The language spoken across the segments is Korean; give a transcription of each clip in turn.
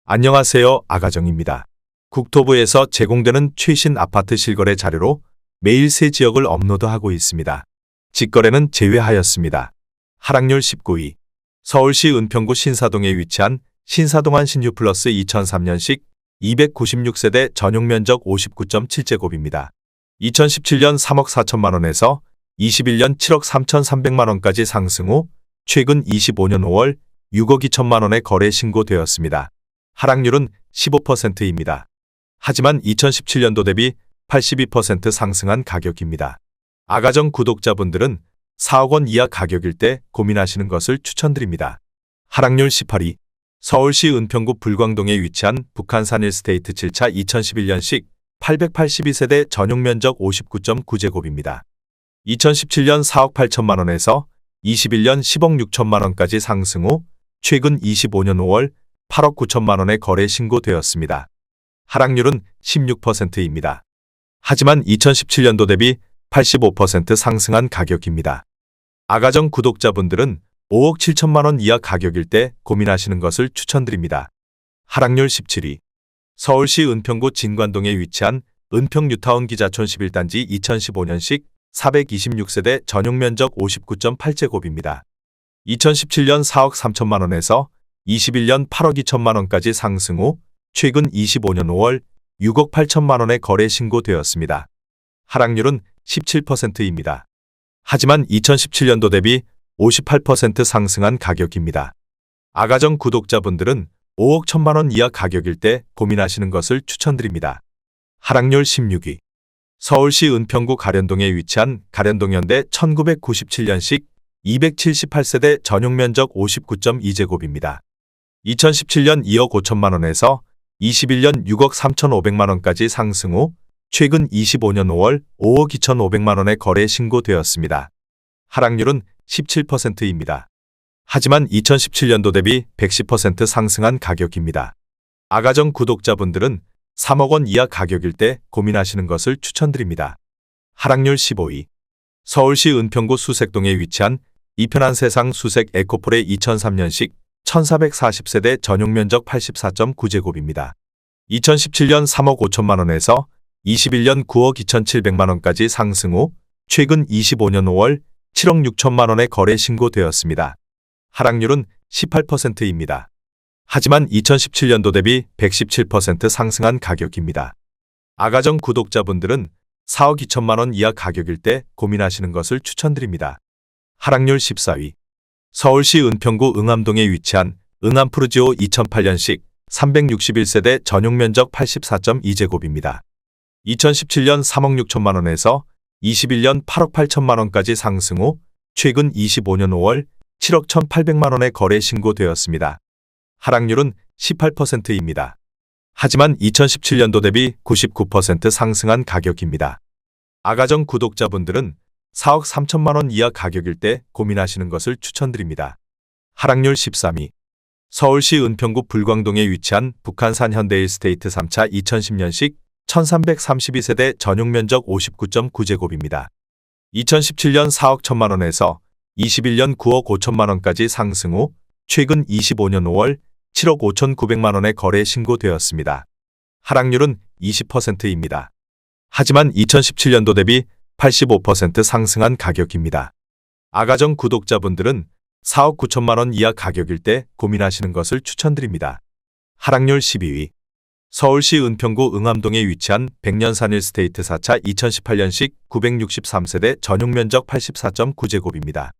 안녕하세요. 아가정입니다. 국토부에서 제공되는 최신 아파트 실거래 자료로 매일 새 지역을 업로드하고 있습니다. 직거래는 제외하였습니다. 하락률 19위. 서울시 은평구 신사동에 위치한 신사동한 신유플러스 2003년식 296세대 전용 면적 59.7제곱입니다. 2017년 3억 4천만 원에서 21년 7억 3,300만 원까지 상승 후 최근 25년 5월 6억 2천만 원에 거래 신고되었습니다. 하락률은 15%입니다. 하지만 2017년도 대비 82% 상승한 가격입니다. 아가정 구독자분들은 4억 원 이하 가격일 때 고민하시는 것을 추천드립니다. 하락률 18위. 서울시 은평구 불광동에 위치한 북한산 일스테이트 7차 2011년식 882세대 전용 면적 59.9제곱입니다. 2017년 4억 8천만 원에서 21년 10억 6천만 원까지 상승 후 최근 25년 5월 8억 9천만 원에 거래 신고되었습니다. 하락률은 16%입니다. 하지만 2017년도 대비 85% 상승한 가격입니다. 아가정 구독자분들은 5억 7천만 원 이하 가격일 때 고민하시는 것을 추천드립니다. 하락률 17위. 서울시 은평구 진관동에 위치한 은평 뉴타운 기자촌 11단지 2015년식 426세대 전용 면적 59.8제곱입니다. 2017년 4억 3천만 원에서 21년 8억 2천만 원까지 상승 후 최근 25년 5월 6억 8천만 원에 거래 신고되었습니다. 하락률은 17%입니다. 하지만 2017년도 대비 58% 상승한 가격입니다. 아가정 구독자분들은 5억 1천만 원 이하 가격일 때 고민하시는 것을 추천드립니다. 하락률 16위. 서울시 은평구 가련동에 위치한 가련동현대 1997년식 278세대 전용 면적 59.2제곱입니다. 2017년 2억 5천만 원에서 21년 6억 3,500만 원까지 상승 후 최근 25년 5월 5억 2,500만 원에 거래 신고되었습니다. 하락률은 17%입니다. 하지만 2017년도 대비 110% 상승한 가격입니다. 아가정 구독자분들은 3억 원 이하 가격일 때 고민하시는 것을 추천드립니다. 하락률 15위. 서울시 은평구 수색동에 위치한 이편한 세상 수색 에코폴의 2003년식 1440세대 전용 면적 84.9제곱입니다. 2017년 3억 5천만 원에서 21년 9억 2,700만 원까지 상승 후 최근 25년 5월 7억 6천만 원에 거래 신고되었습니다. 하락률은 18%입니다. 하지만 2017년도 대비 117% 상승한 가격입니다. 아가정 구독자분들은 4억 2천만 원 이하 가격일 때 고민하시는 것을 추천드립니다. 하락률 14위. 서울시 은평구 응암동에 위치한 응암푸르지오 2008년식 361세대 전용 면적 84.2제곱입니다. 2017년 3억 6천만 원에서 21년 8억 8천만 원까지 상승 후 최근 25년 5월 7억 1,800만 원에 거래 신고되었습니다. 하락률은 18%입니다. 하지만 2017년도 대비 99% 상승한 가격입니다. 아가정 구독자분들은 4억 3천만 원 이하 가격일 때 고민하시는 것을 추천드립니다. 하락률 13위. 서울시 은평구 불광동에 위치한 북한산 현대일스테이트 3차 2010년식 1332세대 전용 면적 59.9제곱입니다. 2017년 4억 1천만 원에서 21년 9억 5천만 원까지 상승 후 최근 25년 5월 7억 5,900만 원에 거래 신고되었습니다. 하락률은 20%입니다. 하지만 2017년도 대비 85% 상승한 가격입니다. 아가정 구독자분들은 4억 9천만 원 이하 가격일 때 고민하시는 것을 추천드립니다. 하락률 12위. 서울시 은평구 응암동에 위치한 백년산 일스테이트 4차 2018년식 963세대 전용 면적 84.9제곱입니다.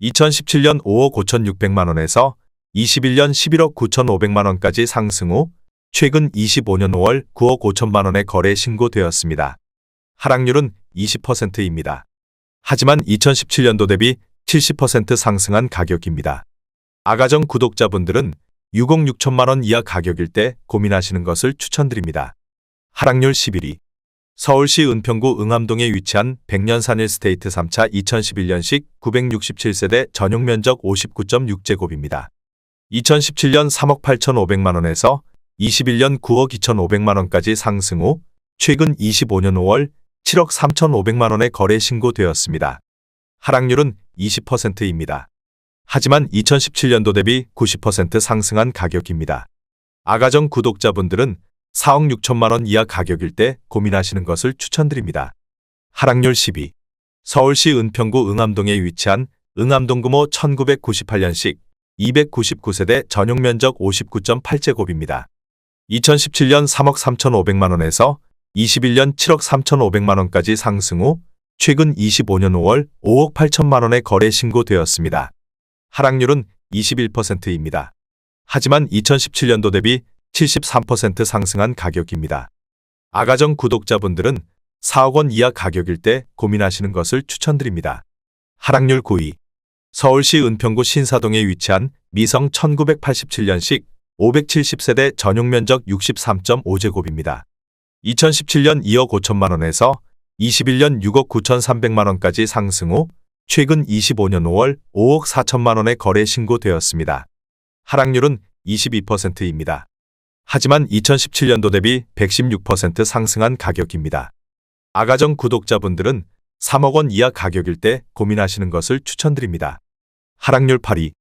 2017년 5억 5,600만 원에서 21년 11억 9,500만 원까지 상승 후 최근 25년 5월 9억 5천만 원에 거래 신고되었습니다. 하락률은 20%입니다. 하지만 2017년도 대비 70% 상승한 가격입니다. 아가정 구독자분들은 6억 6천만 원 이하 가격일 때 고민하시는 것을 추천드립니다. 하락률 11위. 서울시 은평구 응암동에 위치한 백년산 일스테이트 3차 2011년식 967세대 전용 면적 59.6제곱입니다. 2017년 3억 8,500만 원에서 21년 9억 2,500만 원까지 상승 후 최근 25년 5월 7억 3,500만 원에 거래 신고되었습니다. 하락률은 20%입니다. 하지만 2017년도 대비 90% 상승한 가격입니다. 아가정 구독자분들은 4억 6천만 원 이하 가격일 때 고민하시는 것을 추천드립니다. 하락률 12. 서울시 은평구 응암동에 위치한 응암동금호 1998년식 299세대 전용면적 59.8제곱입니다. 2017년 3억 3,500만 원에서 21년 7억 3,500만 원까지 상승 후 최근 25년 5월 5억 8천만 원에 거래 신고되었습니다. 하락률은 21%입니다. 하지만 2017년도 대비 73% 상승한 가격입니다. 아가정 구독자분들은 4억 원 이하 가격일 때 고민하시는 것을 추천드립니다. 하락률 9위. 서울시 은평구 신사동에 위치한 미성 1987년식 570세대 전용면적 63.5제곱입니다. 2017년 2억 5천만 원에서 21년 6억 9,300만 원까지 상승 후 최근 25년 5월 5억 4천만 원에 거래 신고되었습니다. 하락률은 22%입니다. 하지만 2017년도 대비 116% 상승한 가격입니다. 아가정 구독자분들은 3억 원 이하 가격일 때 고민하시는 것을 추천드립니다. 하락률 8위.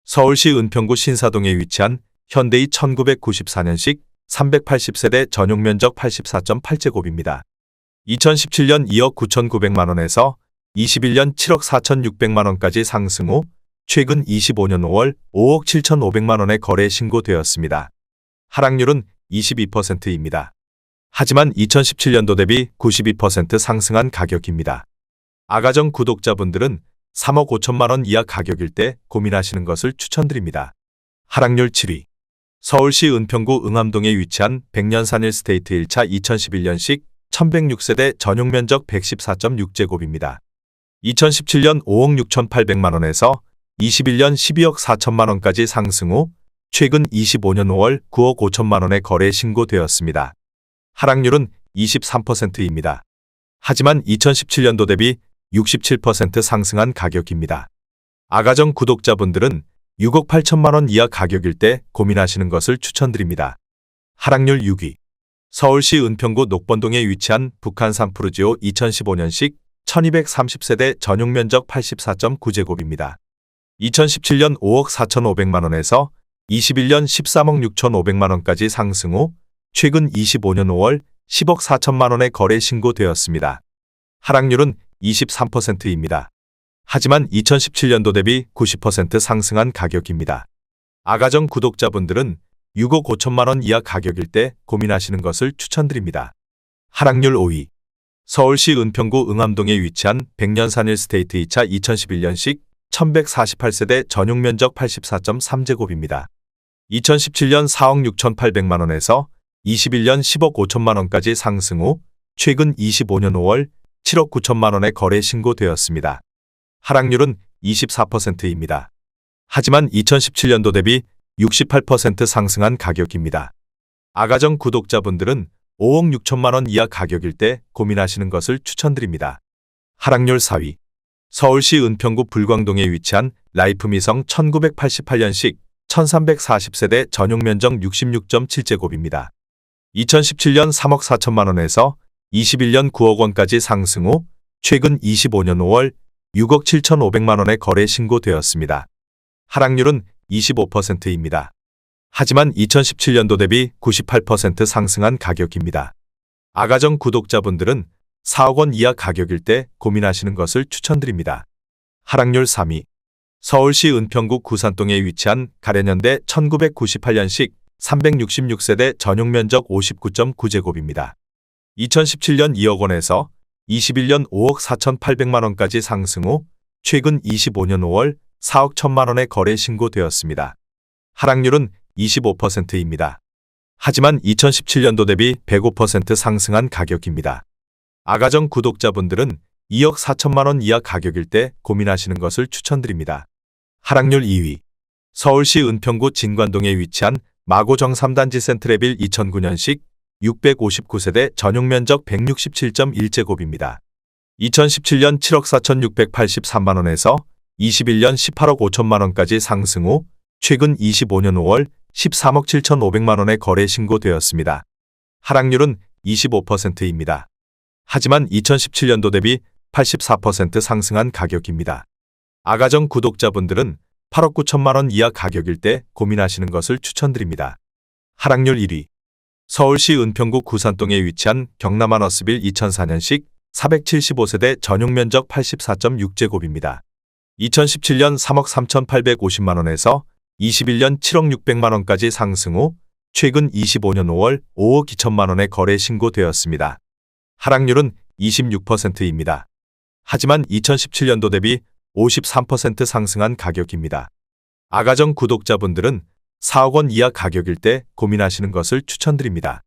서울시 은평구 신사동에 위치한 현대이 1994년식 380세대 전용면적 84.8제곱입니다. 2017년 2억 9,900만 원에서 21년 7억 4,600만 원까지 상승 후 최근 25년 5월 5억 7,500만 원에 거래 신고되었습니다. 하락률은 22%입니다. 하지만 2017년도 대비 92% 상승한 가격입니다. 아가정 구독자분들은 3억 5천만 원 이하 가격일 때 고민하시는 것을 추천드립니다. 하락률 7위. 서울시 은평구 응암동에 위치한 백년산 1스테이트 1차 2011년식 1106세대 전용면적 114.6제곱입니다. 2017년 5억 6,800만 원에서 21년 12억 4천만 원까지 상승 후 최근 25년 5월 9억 5천만 원에 거래 신고되었습니다. 하락률은 23%입니다. 하지만 2017년도 대비 67% 상승한 가격입니다. 아가정 구독자분들은 6억 8천만 원 이하 가격일 때 고민하시는 것을 추천드립니다. 하락률 6위. 서울시 은평구 녹번동에 위치한 북한산 푸르지오 2015년식 1230세대 전용면적 84.9제곱입니다. 2017년 5억 4,500만 원에서 21년 13억 6,500만 원까지 상승 후 최근 25년 5월 10억 4천만 원에 거래 신고되었습니다. 하락률은 23%입니다. 하지만 2017년도 대비 90% 상승한 가격입니다. 아가정 구독자분들은 6억 5천만 원 이하 가격일 때 고민하시는 것을 추천드립니다. 하락률 5위. 서울시 은평구 응암동에 위치한 백년산 1스테이트 2차 2011년식 1148세대 전용면적 84.3제곱입니다. 2017년 4억 6,800만 원에서 21년 10억 5천만 원까지 상승 후 최근 25년 5월 7억 9천만 원에 거래 신고되었습니다. 하락률은 24%입니다. 하지만 2017년도 대비 68% 상승한 가격입니다. 아가정 구독자분들은 5억 6천만 원 이하 가격일 때 고민하시는 것을 추천드립니다. 하락률 4위. 서울시 은평구 불광동에 위치한 라이프미성 1988년식 1340세대 전용면적 66.7제곱입니다. 2017년 3억 4천만 원에서 21년 9억 원까지 상승 후 최근 25년 5월 6억 7,500만 원에 거래 신고되었습니다. 하락률은 25%입니다. 하지만 2017년도 대비 98% 상승한 가격입니다. 아가정 구독자분들은 4억 원 이하 가격일 때 고민하시는 것을 추천드립니다. 하락률 3위. 서울시 은평구 구산동에 위치한 가련현대 1998년식 366세대 전용면적 59.9제곱입니다. 2017년 2억 원에서 21년 5억 4,800만 원까지 상승 후 최근 25년 5월 4억 1천만 원에 거래 신고되었습니다. 하락률은 25%입니다. 하지만 2017년도 대비 105% 상승한 가격입니다. 아가정 구독자분들은 2억 4천만 원 이하 가격일 때 고민하시는 것을 추천드립니다. 하락률 2위. 서울시 은평구 진관동에 위치한 마고정 3단지 센트레빌 2009년식 659세대 전용면적 167.1제곱입니다. 2017년 7억 4,683만 원에서 21년 18억 5천만 원까지 상승 후 최근 25년 5월 13억 7,500만 원에 거래 신고되었습니다. 하락률은 25%입니다. 하지만 2017년도 대비 84% 상승한 가격입니다. 아가정 구독자분들은 8억 9천만 원 이하 가격일 때 고민하시는 것을 추천드립니다. 하락률 1위. 서울시 은평구 구산동에 위치한 경남 하너스빌 2004년식 475세대 전용 면적 84.6제곱입니다. 2017년 3억 3,850만 원에서 21년 7억 600만 원까지 상승 후 최근 25년 5월 5억 2천만 원에 거래 신고되었습니다. 하락률은 26%입니다. 하지만 2017년도 대비 53% 상승한 가격입니다. 아가정 구독자분들은 4억 원 이하 가격일 때 고민하시는 것을 추천드립니다.